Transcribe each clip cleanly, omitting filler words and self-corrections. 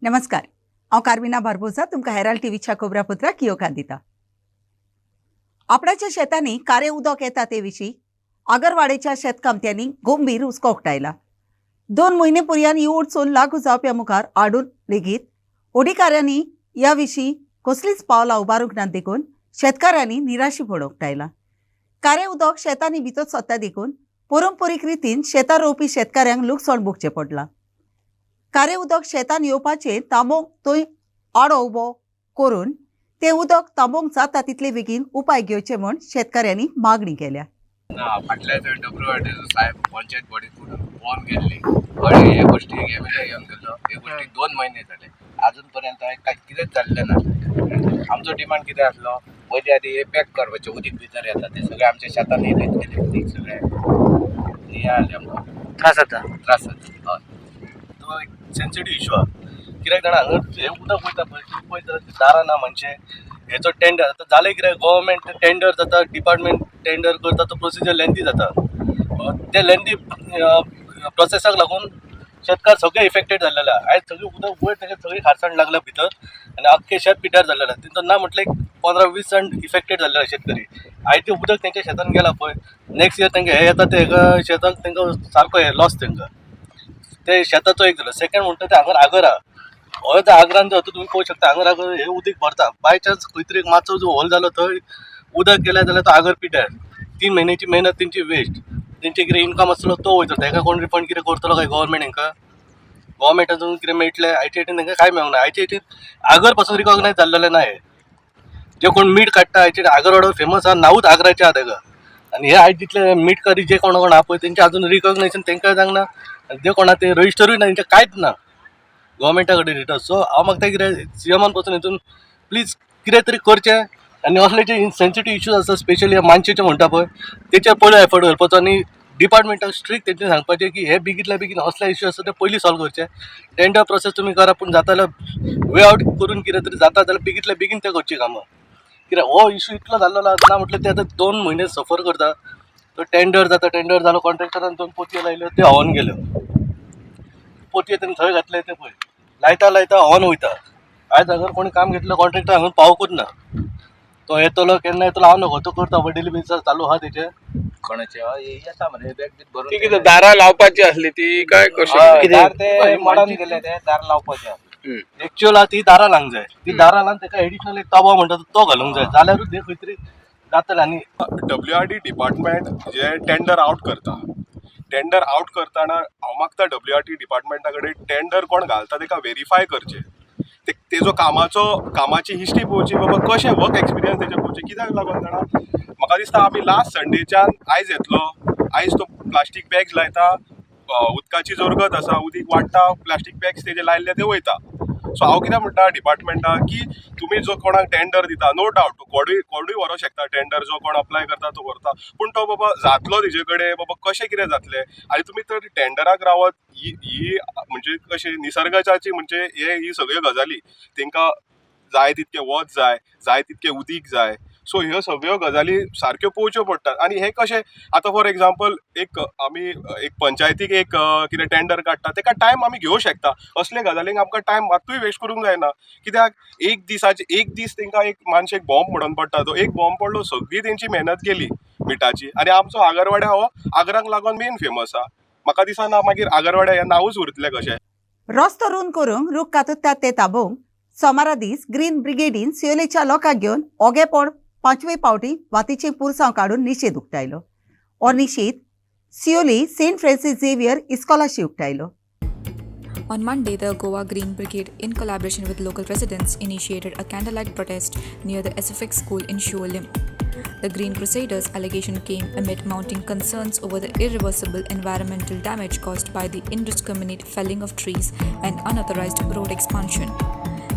नमस्कार। हांव कार्मिना बारबोजा तुमकां हेराल्ड टीव्हीच्या खबरापत्राक येवकार दिता। आपणाच्या शेतांनी कारें उदक येता ते विशीं आगरवाडेच्या शेतकामत्यांनी गंभीर हुस्को उक्तायला। 2 म्हयने पर्यंत ही अडचण लागू जावप्या मुखार हाडून लेगीत अधिकाऱ्यांनी ह्या विशीं कसलीच पावलां उबारूंक ना देखून शेतकाऱ्यांनी निराशीपण उक्तायला। कारें उदक शेतांनी भितर सरता देखून पारंपरीक रितीन शेतां रोवपी शेतकाऱ्यांक लुकसाण भोगचें पडलां। कारें उदक शेतान येवपाचें थांबोवंक थंय आडो उबो करून तें उदक थांबोवंक जाता तितले बेगीन उपाय घेवचे म्हूण शेतकाऱ्यांनी मागणी केल्या। फाटल्या डब्ल्यूआरटी साहेब पंचायत बॉडीतून फोन केल्ली आणि हे गोष्टी घेवन गेलो। हे गोष्टी 2 महिने झाले, अजून पर्यंत काय कितेंच जाल्लें ना। आमचो डिमांड कितें आसलो, पयलीं आधी हे पॅक करपाचें उदीक भितर येता ते सगळें आमच्या शेतान येयलें गेलें उदीक सगळें हे जालें आमकां त्रास जाता। हय, तो एक सेन्सिटीव इशू आहा। कित्याक जाणा हांगा हे उदक वयता पळय दारां ना म्हणजे हेचो टेंडर आतां जालें कितें, गव्हर्मेंट टेंडर जाता, डिपार्टमेंट टेंडर करता, तो प्रोसिजर लेंथी जाता। ते लेंथी प्रोसेसाक लागून शेतकार सगळे इफेक्टेड जाल्लेले आहा। आयज सगळें उदक वयर तेका सगळी खारसाण लागल्या भितर आनी आख्खें शेत पिड्ड्यार जाल्लेलें आहा। तितून ना म्हटलें 15-20 जाण इफेक्टेड जाल्ले आहा शेतकरी। आयज तें उदक तेंच्या शेतान गेलां पळय, नेक्स्ट इयर तेंकां हे येता ते हेका शेताक तेंकां सारको हे लॉस तेंकां ते शेताचो एक जालो। सेकंड म्हणटा ते हांगर आगर आहा। हो त्या आगरान जो तुम्ही पळोवंक शकता, आगर हे उदीक भरता। बाय चान्स खंय तरी मातसो जो होल जालो थंय उदक गेलें जाल्यार तो आगर पिड्ड्यार। 3 म्हयन्याची मेहनत तेंची वेस्ट। तेंचे कितें इन्कम आसलो तो वयतलो, तेका कोण रिफंड कितें करतलो काय गव्हर्मेंट हेंकां? गव्हर्मेंटातून कितें मेळटलें? आयटीआयटीन तेंकां कांय मेळूंक ना। आयटीआयटीन आगर पासून रिकॉग्नायज जाल्लेलें ना हे। जे कोण मीठ काडटा आयटीआयटीन आगरवाडो फेमस आहा, नांवूच आगराचें आहा तेका। आनी हे आयज जितले मीठकारी जे कोण आहा पळय तेंचे अजून रिकॉग्नायझेशन तेंकां जावंक ना, जे कोणा ते रजिस्टरूय ना, तेंचे कांयच ना गव्हर्मेंटा कडेन रिटर्न। सो हांव मागता कितें सीएमान पासून हितून प्लीज कितें तरी करचें आनी असले जे सेन्सिटीव इश्यूज आसा स्पेशली मानशेचे म्हणटा पळय तेचेर पयलो एफर्ट घालपाचो आनी डिपार्टमेंटाक स्ट्रिक्ट तेंचे सांगपाचें की हे बेगींतल्या बेगीन असले इश्यू आसा ते पयलीं सॉल्व करचे। टेंडर प्रोसेस तुमी करा, पूण जाता जाल्यार वे आउट करून कितें तरी जाता जाल्यार बेगींतल्या बेगीन ते करची कामां। कित्याक हो इश्यू इतलो जाल्लो ना म्हटल्यार ते आतां 2 म्हयने सफर करता। तो टेंडर जाता, टेंडर जालो, कॉन्ट्रॅक्टरान 2 पोतयो लायल्यो, त्यो व्हांवून गेल्यो। पोतयो तेणें थंय घातले ते पळय लायता लायता व्हांवून वयता। आयज अगर कोणी काम घेतलं कॉन्ट्रॅक्टर हांगा पावूंकच ना। तो येतलो केन्ना येतलो हांव नको, तो करता डेली बेसिसार चालू आहा तेचे कोणाचे येता मरे बॅग बीग भरून। ती कितें दारां लावपाची आसली ती काय कशी दार ते मोडान गेले, ते दार लावपाचे आसले। एक्चुअल ती दारां लावंक जाय, ती दारां लावन तेका एडिशनल एक ताबो म्हणटा तो घालूंक जाय, जाल्यारूच हे खंय तरी जातलें। आनी डब्ल्यूआरटी डिपार्टमेंट जे टेंडर आउट करता, टेंडर आउट करताना हांव मागता डब्ल्यूआरटी डिपार्टमेंटा कडेन टेंडर कोण घालता तेका व्हेरीफाय करचें। तेजो कामाची हिस्ट्री पळोवची, बाबा कशें वर्क एक्सपिरियन्स तेजे पळोवचें। कित्याक लागून जाणा म्हाका दिसता आमी लास्ट संडेच्यान आयज येतलो, आयज तो प्लास्टीक बॅग्स लायता, उदकाची जरगत आसा, उदीक वाडटा, प्लास्टीक बॅग्स तेजे लायल्ले ते वयता। सो हांव कितें म्हणटा डिपार्टमेंटाक की तुमी जो कोणाक टेंडर दिता, नो डावट कोणूय व्हरोंक शकता टेंडर, जो कोण अप्लाय करता तो करता, पूण तो बाबा जातलो तेजे कडेन बाबा कशें कितें जातलें। आनी तुमी तर टेंडराक रावत ही म्हणजे कशें निसर्गाची म्हणजे ही सगळ्यो गजाली तेंकां जाय तितकें वत जाय, जाय तितकें उदीक जाय। सो ह्यो सगळ्यो गजाली सारक्यो पळोवच्यो पडटात। आनी हे कशें आतां फॉर एग्जाम्पल आमी एक पंचायतीक कितें टेंडर काडटा तेका टायम आमी घेवंक शकता। असले गजालींक आमकां टायम मात्तूय वेस्ट करूंक जायना। कित्याक एक दीस तेंकां एक मानशेक बॉम्ब म्हणून पडटा, तो एक बॉम्ब पडलो सगळी तेंची मेहनत गेली मिठाची। आनी आमचो आगरवाड्या हो आगराक लागून मेन फेमस आहा। म्हाका दिसना मागीर आगरवाड्या हें नांवूच उरतलें कशें। रस्तो रुंद करूंक रूख काततात ते ताबोवंक सोमारा दीस ग्रीन ब्रिगेडीन सियोलेच्या लोकांक घेवन ओगेपण 5वे फावटी वातीचें पुरसांव काडून निशेध उक्तायलो। हो निशेध सियोली सेंट फ्रांसीस झेवियर इस्कॉलाशी उक्तायलो। On Monday, the Goa Green Brigade, in collaboration with local residents, initiated a candlelight protest near the SFX school in Shualim. The Green Crusaders' allegation came amid mounting concerns over the irreversible environmental damage caused by the indiscriminate felling of trees and unauthorized road expansion.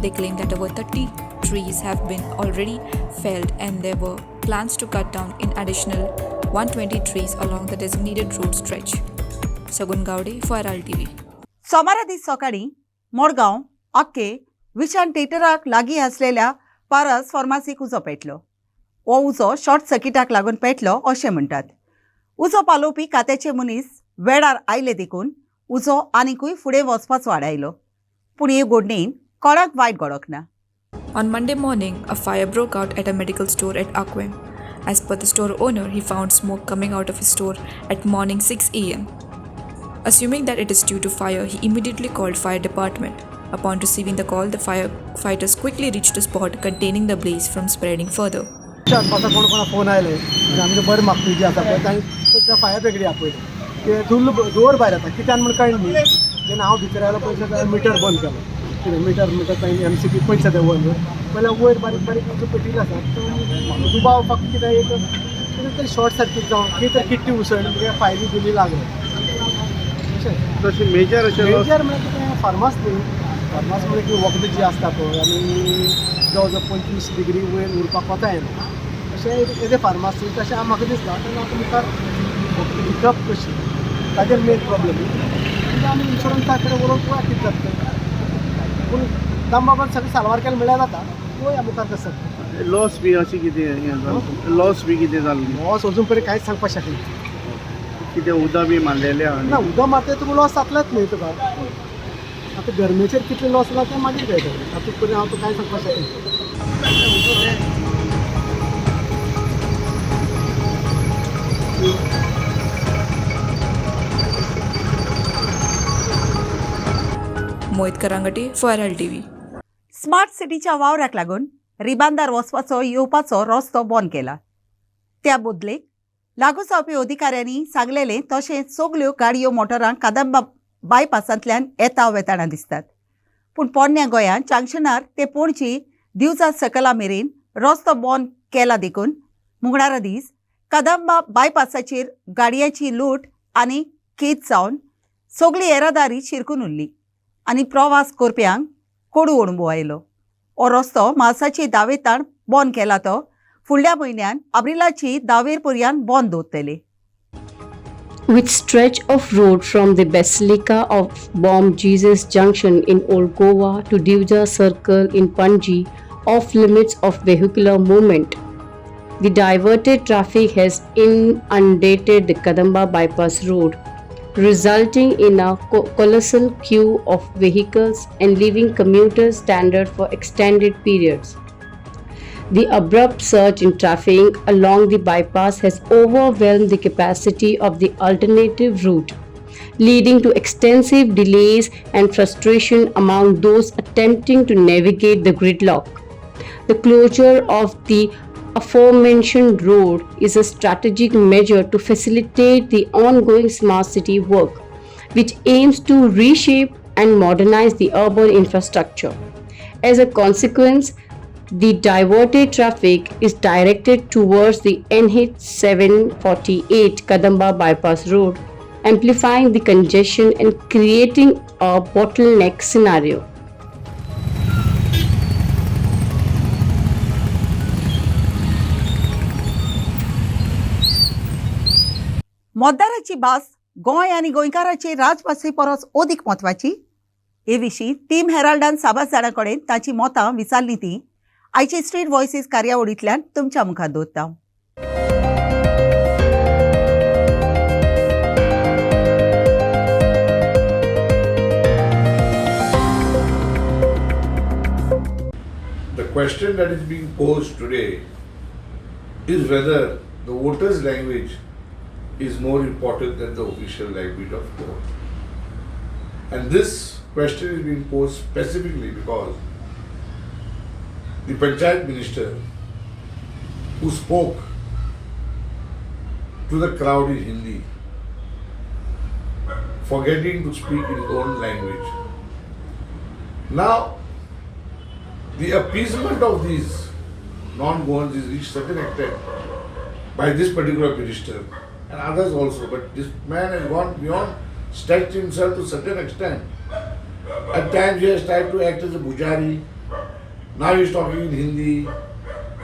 They claim that over 30 trees have been already felled and there were plans to cut down an additional 120 trees along the designated road stretch. Sagun Gowde for Herald TV. सोमारा दीस सकाळी मडगांव अक्के विशान थिएटराक लागीं आसलेल्या पारस फार्मासीक उजो पेटलो। हो उजो short सर्किटाक लागून पेटलो अशें म्हणटात। उजो पालोवपी खात्याचे मनीस वेळार आयले देखून उजो आनिकूय फुडें वचपाचो आडायलो। पूण हे घडणेन कोणाक वायट घडोंक ना. On Monday morning, a fire broke out at a medical store at Akwem. As per the store owner, he found smoke coming out of his store at morning 6 a.m. Assuming that it is due to fire, he immediately called fire department. Upon receiving the call, the firefighters quickly reached the spot, containing the blaze from spreading further. कोणा कोणा phone आयले आनी आमचे बरें म्हापी जी आसा पळय तांणी fire ब्रिगेडी आपयली ते फूल दोर भायर येता कित्यान म्हण कळ्ळें न्ही जेन्ना हांव भितर आयलो पयशे मिटर बंद केलो कितें मिटर तांणी MCB पयशे ते बंद पयल्या वयर बारीक बारीक ज्यो पेटी आसा म्हाका दुबाव फक्त कितें एक कितें तरी शॉर्ट सर्कीट जावन कितें तरी किट्टी उसळ्ळी फायरी दिली लागले तशी मेजर मेजर म्हणजे कितें फार्मास न्ही फार्मास म्हणजे की वखदां जी आसता पळय आनी जवळ जवळ 25 डिग्री वयर उरपाक वता येना अशें येदे फार्मासी तशें म्हाका दिसता तेन्ना आतां मुखार विकप कशी ताजेर मेन प्रॉब्लेम म्हणजे आमी इन्शुरन्सा कडेन उलोवंक पळोवया कितें जाता पूण दामबाबान सगळें साल्वार केलें म्हळ्यार जाता पळोवया मुखार कसं लॉस बी अशी कितें लॉस बी कितें जाल्ली लॉस अजून पर्यंत कांयच सांगपाक शकना कितें उदक बी मारलेलें ना उदक मारता तुका लॉस जातलेंच न्ही तुका आतां गरमेचेर कितलें लॉस जाता तें मागीर कळटलें तातूंत पर्यंत हांव तुका कांय सांगपाक शकना. Mohit Karangate for Herald TV. Smart सिटीच्या वावराक लागून रिबांदार वचपाचो येवपाचो रस्तो बंद केला. त्या बदलेक लागू जावपी अधिकाऱ्यांनी सांगलेलें तशेंच सगल्यो गाडयो मोटरां कदंबा बायपासांतल्यान येता वेताना दिसतात. पूण पोरण्या गोंयांत जंक्शनार ते पणजी दिवजा सकला मेरेन रस्तो बंद केला देखून मुगडारा दीस कदंबा बायपासाचेर गाडयांची लूट आनी केद जावन सगळी येरादारी शिरकून उरली आनी प्रवास करप्यांक कोडू अणभव आयलो. हो रस्तो मार्चाची दावेतान बंद केला तो फुडल्या म्हयन्यान अब्रिलाची दावेर पर्यंत बंद दवरतले. With stretch of road from the Basilica of Bom Jesus Junction in Old Goa to Divja Circle in Panji off limits of vehicular movement. The diverted traffic has inundated the Kadamba bypass road, resulting in a colossal queue of vehicles and leaving commuters stranded for extended periods. The abrupt surge in traffic along the bypass has overwhelmed the capacity of the alternative route, leading to extensive delays and frustration among those attempting to navigate the gridlock. The closure of the aforementioned road is a strategic measure to facilitate the ongoing smart city work, which aims to reshape and modernize the urban infrastructure. As a consequence, the diverted traffic is directed towards the NH 748 Kadamba bypass road, amplifying the congestion and creating a bottleneck scenario. मतदाराची भास गोंय आनी गोंयकारांचे राजभासे परस अदीक म्हत्वाची हे विशीं team हेराल्डान साबास जाणां कडेन तांची मतां विचारली ती आयचे स्ट्रीट व्हॉयसीस कार्यावळींतल्यान तुमच्या मुखार दवरता. The question that is being posed today is whether the voters' language is more important than the official language of court. And this question is being posed specifically because the Panchayat Minister who spoke to the crowd in Hindi, forgetting to speak in his own language. Now, the appeasement of these non-Goans is reached certain extent by this particular minister and others also, but this man has gone beyond, stretched himself to certain extent. At times he has tried to act as a pujari. Now he is talking in Hindi.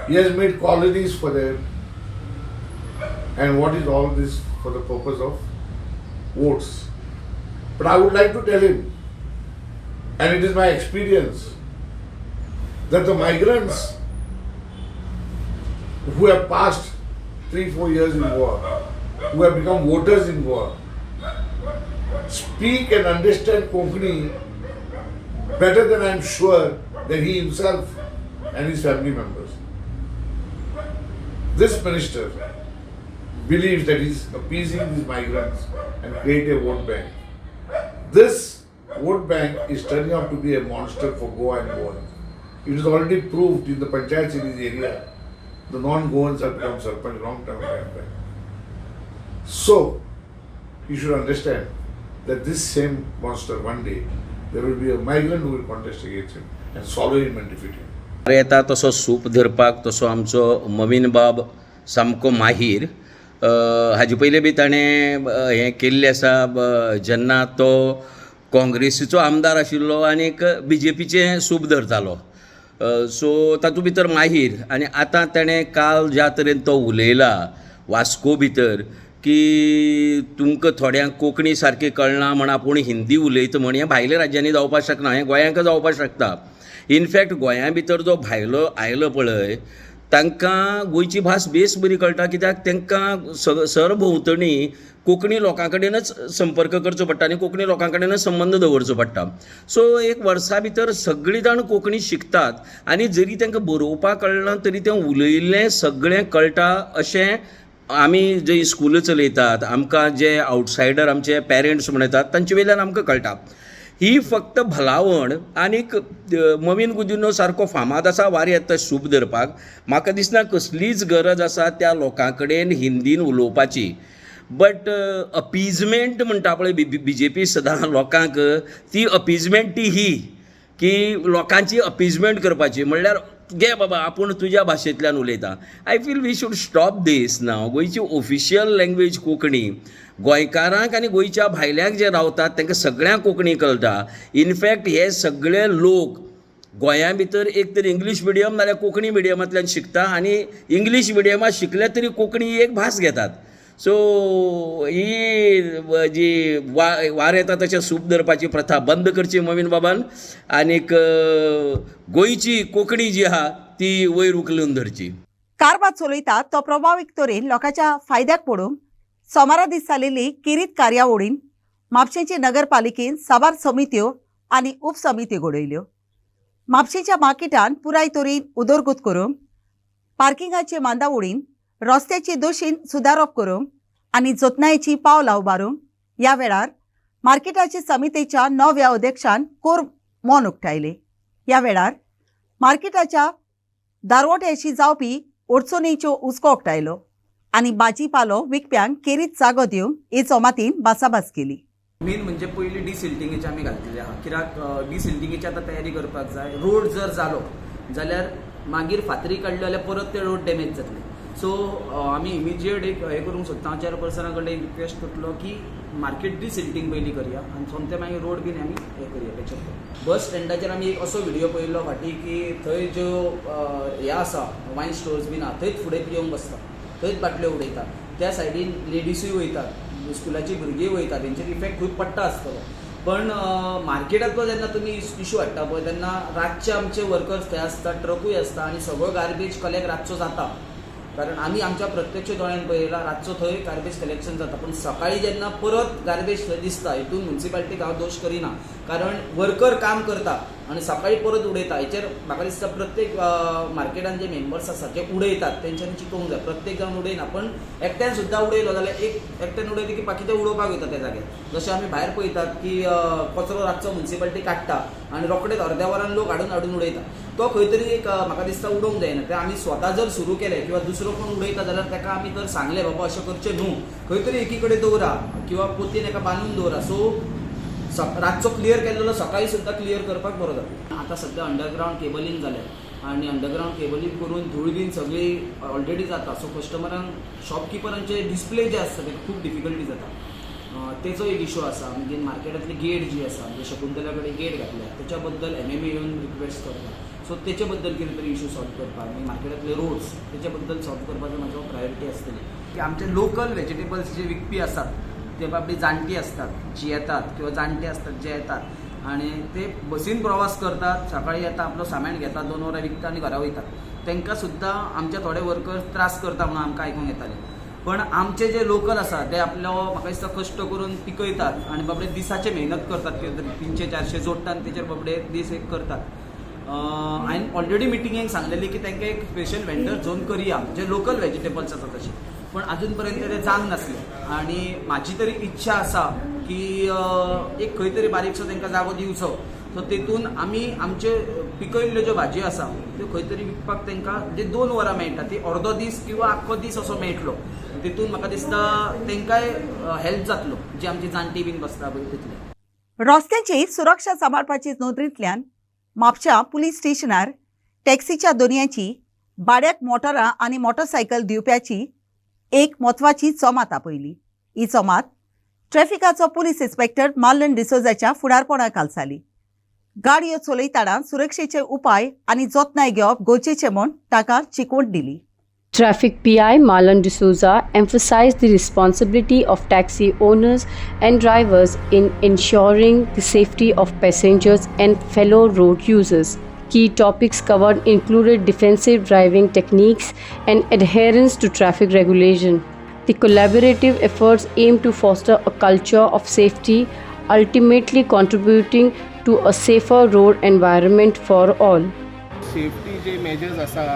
He has made colonies for them. And what is all this for the purpose of votes? But I would like to tell him, and it is my experience, that the migrants who have passed 3-4 years in Goa, who have become voters in Goa, speak and understand Konkani better than I'm sure than he himself and his family members. This minister believes that he's appeasing these migrants and create a vote bank. This vote bank is turning out to be a monster for Goa and Goans. It is already proved in the Panchayat series area, the non-Goans have become Sarpanch long time back. So, you should understand that this same monster one day, there will be a migrant who will contest against him and swallow him and defeat him. येता तसो soup धरपाक तसो आमचो ममीन बाब सामको माहीर. हाजे पयलीं बी ताणें हें केल्लें आसा जेन्ना तो काँग्रेसीचो आमदार आशिल्लो आनीक BJPचें सूप धरतालो. सो तातूंत भितर माहीर. आनी आतां ताणें काल ज्या तरेन तो उलयला वास्को भितर की तुमकां थोड्यांक कोंकणी सारकी कळना म्हण आपूण हिंदी उलयता म्हण हें भायल्या राज्यांनी जावपाक शकना, हें गोंयांक जावपाक शकता. इनफॅक्ट गोंया भितर जो भायलो आयलो पळय तांकां गोंयची भास बेस बरी कळटा, कित्याक तांकां सरभोंवतणी कोंकणी लोकां कडेनच संपर्क करचो पडटा आनी कोंकणी लोकां कडेनच संबंद दवरचो पडटा. सो एक वर्सा भितर सगळीं जाण कोंकणी शिकतात आनी जरी तांकां बरोवपाक कळना तरी तें उलयल्लें सगळें कळटा अशें आमी जे स्कूल चलयतात आमकां जे आवटसायडर आमचे पेरंट्स म्हणटात तांचे वयल्यान आमकां कळटा. ही फक्त भलावण आनीक मवीन गुदिन्हो सारको फामाद आसा वारी येता सूप धरपाक. म्हाका दिसना कसलीच गरज आसा त्या लोकां कडेन हिंदीन उलोवपाची. बट अपीजमेंट म्हणटा पळय BJP सदां लोकांक, ती अपीजमेंट ती ही की लोकांची अपीजमेंट करपाची. म्हणल्यार गे बाबा आपूण तुज्या भाशेंतल्यान उलयता. I feel we should stop this now. गोंयची ऑफिशियल लँग्वेज कोंकणी. गोंयकारांक आनी गोंयच्या भायल्यांक जे रावतात तांकां सगळ्यांक कोंकणी कळटा. इनफॅक्ट हे सगळे लोक गोंया भितर एक तर इंग्लीश मिडियम नाल्यार कोंकणी मिडियमांतल्यान शिकता आनी इंग्लीश मिडियमांत शिकले तरी कोंकणी एक भास घेतात. सो ही जी वार येता तशें सूप धरपाची प्रथा बंद करची मवीन बाबान आनीक गोंयची कोंकणी जी आहा ती वयर उखलून धरची. कारभार चलयतात तो प्रभावीक तरेन लोकांच्या फायद्याक पडूंक सोमारा दीस जाल्लेली किरीत कार्यावळीन म्हापशेंचे नगरपालिकेन साबार समित्यो आनी उपसमित्यो घडयल्यो. म्हापशेंच्या मार्केटान पुराय तरेन उदरगत करूंक, पार्किंगाचे मांदावळीन रस्त्याची दोशीन सुदारप करूंक आनी जतनायेची पावलां उबारूंक ह्या वेळार मार्केटाचे समितेच्या नव्या अध्यक्षान कोर मौन उक्तायलें. ह्या वेळार मार्केटाच्या दारवट्याशी जावपी अडचणींच्यो हुस्को उक्तायलो आनी भाजीपालो विकप्यांक केरीत जागो दिवंक हे जमातीन भासाभास केली. मेन म्हणजे पयली डिसिल्टिंगेची आमी घातलेली आहा. कित्याक डिसिल्टिंगेची आतां तयारी करपाक जाय. रोड जर जालो जाल्यार मागीर फातरी काडल्यो जाल्यार परत ते रोड डॅमेज जातले. सो आमी इमिजिएट एक हें करूंक सोदता. हांव चेअरपर्सना कडेन रिक्वेस्ट करतलो की मार्केट डिसिल्टिंग पयलीं करया आनी सोमते मागीर रोड बीन आमी हें करया. तेचेर बस स्टँडाचेर आमी एक असो व्हिडियो पळयल्लो फाटीं की थंय ज्यो हे आसा वायन स्टोर्स बीन आहा थंयच फुडें येवन बसता, थंयच बाटल्यो उडयता. त्या सायडीन लेडिसूय वयतात, स्कुलाची भुरगीं वयतात, तेंचेर इफेक्ट खूब पडटा आसतलो. पण मार्केटांतलो जेन्ना तुमी इशू हाडटा पळय तेन्ना रातचे आमचे वर्कर्स थंय आसता, ट्रकूय आसता आनी सगळो गार्बेज कलेक्ट रातचो जाता. कारण आमी आमच्या प्रत्यक्ष दोळ्यान पळयला रातचो थंय गार्बेज कलेक्शन जाता. पण सकाळी जेन्ना परत गार्बेज थंय दिसता हितून म्युन्सिपालिटीक हांव दोश करिना. कारण वर्कर काम करता आनी सकाळी परत उडयता. हेचेर म्हाका दिसता प्रत्येक मार्केटान जे मेंबर्स आसा जे उडयतात तेंच्यांनी चिंतूंक जाय. प्रत्येक जावन उडयना पण एकट्यान सुद्दां उडयलो जाल्यार एकट्यान उडयलें की बाकीचे उडोवपाक वयता त्या जाग्यार. जशें आमी भायर पळयतात की कचरो रातचो म्युन्सिपालिटी काडटा आनी रोखडेच अर्द्या वरान लोक हाडून उडयता. तो खंय तरी एक म्हाका दिसता उडोवंक जायना. ते आमी स्वता जर सुरू केलें किंवा दुसरो कोण उडयता जाल्यार ताका आमी जर सांगलें बाबा अशें करचें न्हू, खंय तरी एकी कडेन दवरा किंवा पोतयेन एका बांदून दवरा. सो रातचो क्लियर केल्लो सकाळी सुद्दां क्लियर करपाक बरो जाता. आतां सद्या अंडरग्रावंड केबलींग जालें आनी अंडरग्रावंड केबलींग करून धूळ बीन सगळी ऑलरेडी जाता. सो कस्टमरांक शॉपकिपरांचे डिस्प्ले जे आसता तेका खूब डिफिकल्टी जाता. तेचो एक इशू आसा. मागीर मार्केटांतली गेट जी आसा म्हणजे शकुंतला कडेन गेट घातल्या तेच्या बद्दल MMA येवन रिक्वेस्ट करता. सो तेचे बद्दल कितें तरी इशू सॉल्व करपाक आनी मार्केटांतले रोड्स तेचे बद्दल सॉल्व करपाचो म्हाजो प्रायोरिटी आसतली. की आमचे लोकल व्हेजिटेबल्स जे विकपी आसात ते बाबडी जाणटी असतात जी येतात किंवा जाणटे असतात जे येतात आणि ते बसीन प्रवास करतात. सकाळी येता आपलं सामान घेतात 2 वरां विकता आनी घरा वयतात. तांकां सुद्दां आमचे थोडे वर्कर्स त्रास करता म्हणून आमकां आयकूंक येतालें. पण आमचे जे लोकल आसा ते आपलो म्हाका दिसता कश्ट करून पिकयतात आनी बाबडे दिसाचे मेहनत करतात, 300-400 जोडटा आनी तेचेर बाबडे दीस एक करतात. हांवें ऑलरेडी मिटिंगेक सांगलेली की तांकां एक स्पेशल वेंडर झोन करया जे लोकल व्हेजिटेबल्स आसा तशे, पण अजून पर्यंत ते जावंक नासलें. आनी म्हाजी तरी इच्छा आसा की एक खंय तरी बारीकसो तांकां जागो दिवचो, सो तेतून आमी आमचे पिकयल्ल्यो ज्यो भाजयो आसा त्यो खंय तरी विकपाक तांकां जे 2 वरां मेळटा ती अर्दो दीस किंवा आख्खो दीस असो मेळटलो. तेतून म्हाका दिसता तांकांय हेल्प जातलो, जी आमची जाणटी बीन बसता पळय तितले. रस्त्याची सुरक्षा सांबाळपाची नोंदणींतल्यान म्हापशा पुलीस स्टेशनार टॅक्सीच्या दोनयांची भाड्याक मोटारां आनी मोटरसायकल दिवप्याची एक म्हत्वाची चोमात आपयली. ही चोमात ट्रॅफिकाचो पुलीस इन्स्पेक्टर मार्लन डिसोजाच्या फुडारपणा खाला जाली. गाडयो चलयतना सुरक्षेचे उपाय आनी जतनाय घेवप गरजेचें म्हूण ताका शिकवण दिली. Traffic PI Marlon D'Souza emphasized the responsibility of taxi owners and drivers in ensuring the safety of passengers and fellow road users. Key topics covered included defensive driving techniques and adherence to traffic regulation. The collaborative efforts aim to foster a culture of safety, ultimately contributing to a safer road environment for all. Safety जे measures आसा,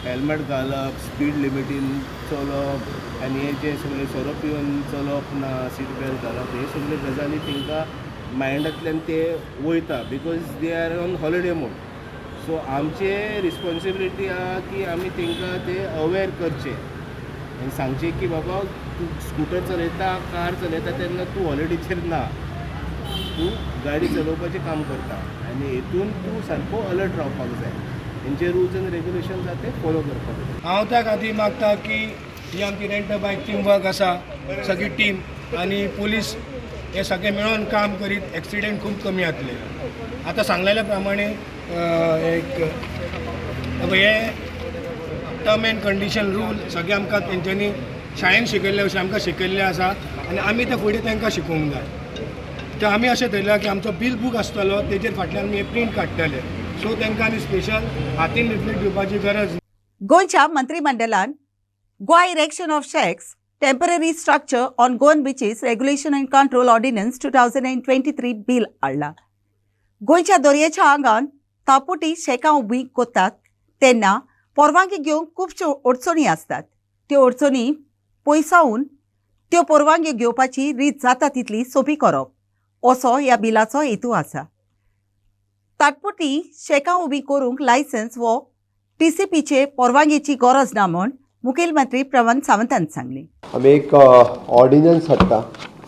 helmet घालप, speed लिमिटीन चलोवप आनी हे जे सगळे सोरो पिवन चलोवप ना, सीट बेल्ट घालप, हे सगळे गजाली तांकां मायंडांतल्यान ते वयता because they are on holiday mode. So आमचे रिस्पॉन्सिबिलिटी आहा की आमी तांकां ते अवेर करचे आनी सांगचे की बाबा तूं स्कूटर चलयता, कार चलयता तेन्ना तूं हॉलिडेचेर ना, तूं गाडी चलोवपाचें काम करता आनी हेतून तूं सारको अलर्ट रावपाक जाय. तेंचे रुल्स एंड रेग्युलेशन्स आसा ते फॉलो करपाक जाय. हांव त्या खातीर मागता की ही आमची rent a bike team work आसा, सगळी टीम आनी पुलीस हे सगळे मेळून काम करीत एक्सिडेंट खूब कमी जातले. आतां सांगलेल्या प्रमाणे एक हे टर्म एंड कंडिशन रूल सगळे आमकां तेंच्यांनी शाळेन शिकयल्ले अशें आमकां शिकयल्ले आसा आनी आमी ते फुडें तांकां शिकोवंक जाय. तर आमी अशें थरयलां की आमचो बील बूक आसतलो तेजेर फाटल्यान आमी प्रिंट काडटले, सो तांकां आनी स्पेशल हातीन रिफ्लेक्ट दिवपाची गरज. गोंयच्या मंत्रिमंडळान Goa erection of shacks temporary structure on Goan beaches regulation and control ordinance 2023 bill हाडला. गोंयच्या दर्याच्या आंगान तापुटी शेकां उबीं कोत्तात तेन्ना परवानगी घेवंक खुबश्यो अडचणी आसतात. त्यो अडचणी पयसावून त्यो परवानग्यो घेवपाची रीत जाता तितली सोपी करप असो ह्या बिलाचो हेतू आसा. तात्पुरती शेकां उबीं करूंक लायसन्स वो TCPचे परवानगीची गरज ना म्हूण मुखेलमंत्री प्रमोद सावंतान सांगलें. आमी एक ऑर्डिनन्स हाडटा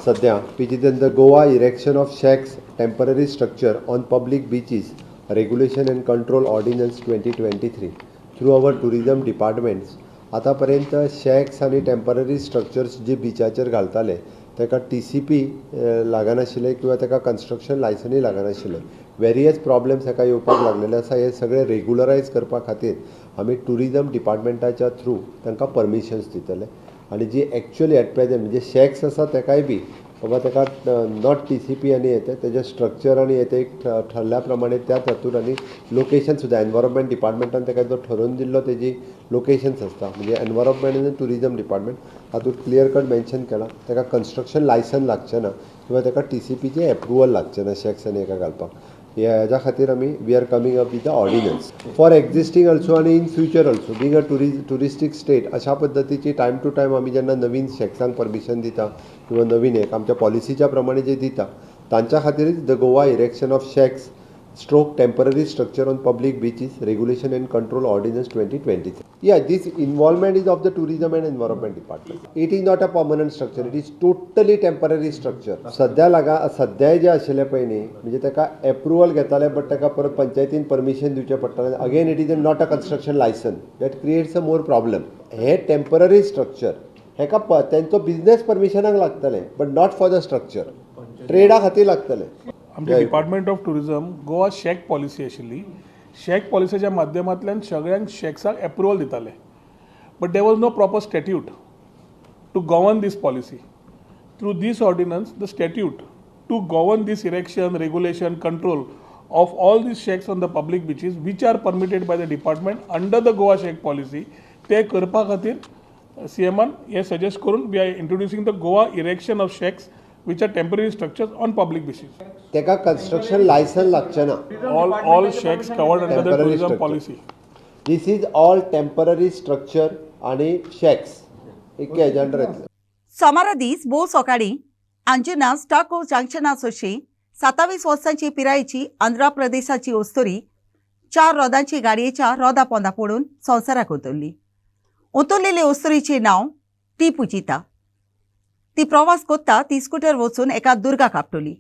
सद्या which is in the Goa erection of shacks temporary structure on public beaches regulation and control ordinance 2023 through our tourism departments. आतां पर्यंत शॅक्स आनी टेम्पररी स्ट्रक्चर्स जे बिचाचेर घालताले ताका TCP लागनाशिल्ले किंवा ताका कन्स्ट्रक्शन लायसनूय लागनाशिल्ले. वेरियस प्रॉब्लेम्स हाका येवपाक लागलेले आसा. हे सगळे रेग्युलरायज करपा खातीर आमी टुरिजम डिपार्टमेंटाच्या थ्रू तांकां परमिशन्स दितले आनी जी एक्चुअली एट प्रेझेंट म्हणजे शॅक्स आसा ताकाय बी बाबा ताका नॉट TCP आनी येते तेजे स्ट्रक्चर आनी येते एक ठरल्या प्रमाणे त्याच हातूंत आनी लोकेशन सुद्दां एनवायरमेंट डिपार्टमेंटान ताका जो ठरोवन दिल्लो तेजी लोकेशन्स आसता म्हणजे एनवायरमेंट आनी टुरिजम डिपार्टमेंट हातूंत क्लियर कट मेन्शन केलां ताका कन्स्ट्रक्शन लायसन लागचें ना किंवा ताका TCPचें एप्रुवल लागचें ना शॅक्स आनी हाका घालपाक. ह्याच्या खातीर आमी we are coming up with the ordinance for existing also आनी in future also being a touristic state अशा पद्दतीची टायम टू टायम आमी जेन्ना नवीन शॅक्सांक परमिशन दिता किंवा नवीन एक आमच्या पॉलिसीच्या प्रमाणे जे दिता तांच्या खातीरच the Goa erection of shacks stroke temporary structure on public beaches regulation and control ordinance 2023. Yeah, this involvement is of the tourism and environment department. It is not a permanent structure, it is totally temporary structure. सध्या जे आशिल्ले पळय न्ही म्हणजे ताका approval घेताले but ताका परत पंचायतीन परमिशन दिवचें पडटालें. Again it is not a construction licence that creates a more problem. हे टेम्पररी स्ट्रक्चर हेका तेंचो बिझनेस परमिशनाक लागतलें but not for the structure, ट्रेडा खातीर लागतलें. आमच्या department of tourism Goa shack policy आशिल्ली. शॅक पॉलिसीच्या माध्यमांतल्यान सगळ्यांक शॅक्साक एप्रुवल दिताले but there was no proper statute to govern this policy. Through this ordinance the statute to govern this erection regulation control of all these shacks on the public beaches which are permitted by the department under the Goa shack policy ते करपा खातीर CMन हे suggest करून we are introducing the Goa erection of shacks which are temporary structures on public beaches. तेका construction licence लागचें ना. All shacks covered under the Temporary tourism structure. policy. This is all temporary structure आणि shacks. एके हेज्या under येतले. सोमारा दीस भोव सकाळी अंजुना स्टाको जंक्शनास अशी 27 वर्सांची पिरायेची आंध्र प्रदेशाची ओस्तोरी 4 रोदांची गाडयेच्या रोदा पोंदा पडून संवसाराक उतरली. उतरलेले ओस्तोरीचे नाव टी पुजिता. ती प्रवास करता ती स्कूटर वचून एका दुर्गाक आपटली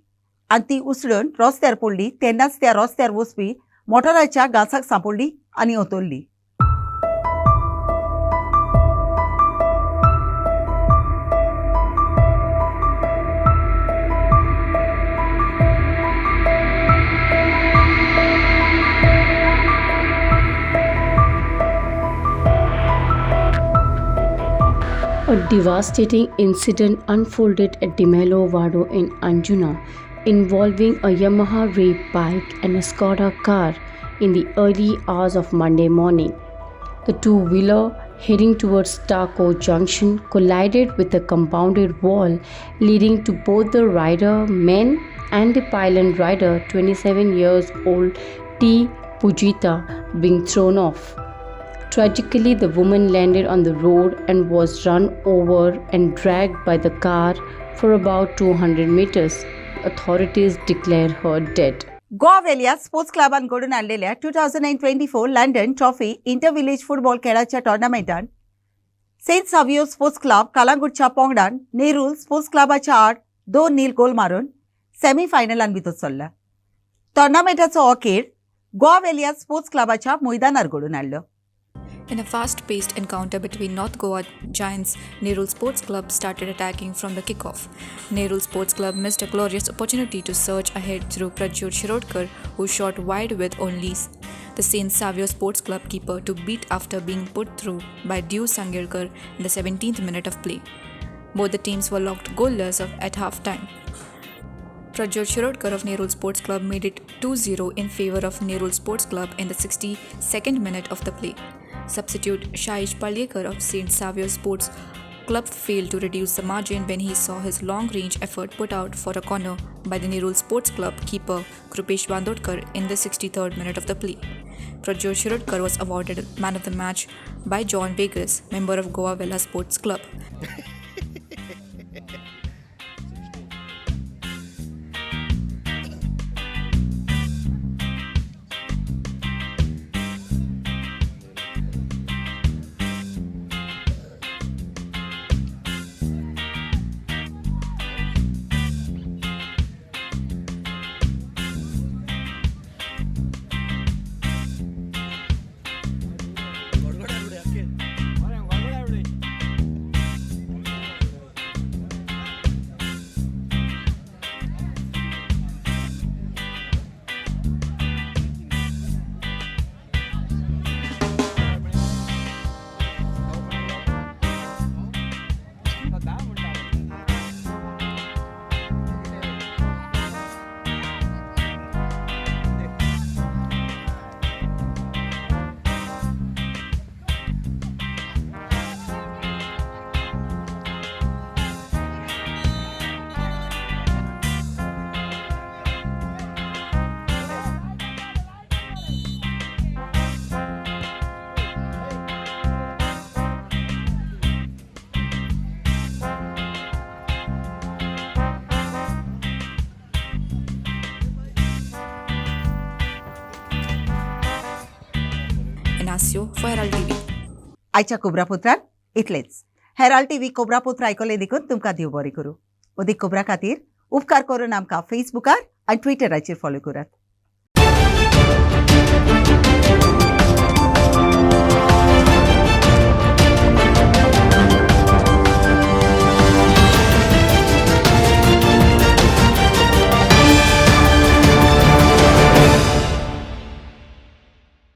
आनी ती उसळून रस्त्यार पडली. तेन्नाच त्या रस्त्यार वचपी मोटाराच्या गासाक सांपडली आनी उतरली. A devastating incident unfolded at Dimelo Vado in Anjuna involving a Yamaha Rape bike and a Skoda car in the early hours of Monday morning. The two-wheeler heading towards Starco Junction collided with a compounded wall, leading to both the rider men and the pilot rider, 27 years old T. Pujita, being thrown off. Tragically, the woman landed on the road and was run over and dragged by the car for about 200 meters. Authorities declared her dead. Goa वेल्या sports क्लबान घडून हाडलेल्या 2024 London trophy inter village football खेळाच्या टोर्नामेंटात saint Savio sports club कालांगूटच्या पोंगडान Nerul sports क्लबाच्या आड 2-0 गोल मारून सेमीफायनलान भितर सरला. टोर्नामेंटाचो अखेर गोवा वेल्या स्पोर्ट्स क्लबाच्या मैदानार घडून हाडलो. In a fast-paced encounter between North Goa giants, Nerul Sports Club started attacking from the kickoff. Nerul Sports Club missed a glorious opportunity to surge ahead through Pradyut Shirodkar, who shot wide with only the Saint Savio Sports Club keeper to beat after being put through by Dew Sangirkar in the 17th minute of play. Both the teams were locked goalless at half-time. Pradyut Shirodkar of Nerul Sports Club made it 2-0 in favour of Nerul Sports Club in the 62nd minute of the play. Substitute Shaish Palyekar of St. Savio Sports Club failed to reduce the margin when he saw his long-range effort put out for a corner by the Nerul Sports Club keeper Krupesh Bandodkar in the 63rd minute of the play. Pradyut Shirodkar was awarded Man of the Match by John Vegas, member of Goa Vela Sports Club. Ignacio for Herald TV. आयच्या कोबरापुत्रान इतलेच. Herald TV कोबरापुत्र आयकले देखून तुमकां देव बरें करूं. अदीक cobra खातीर उपकार करून आमकां फेसबुकार आनी ट्विटराचेर फॉलो करात.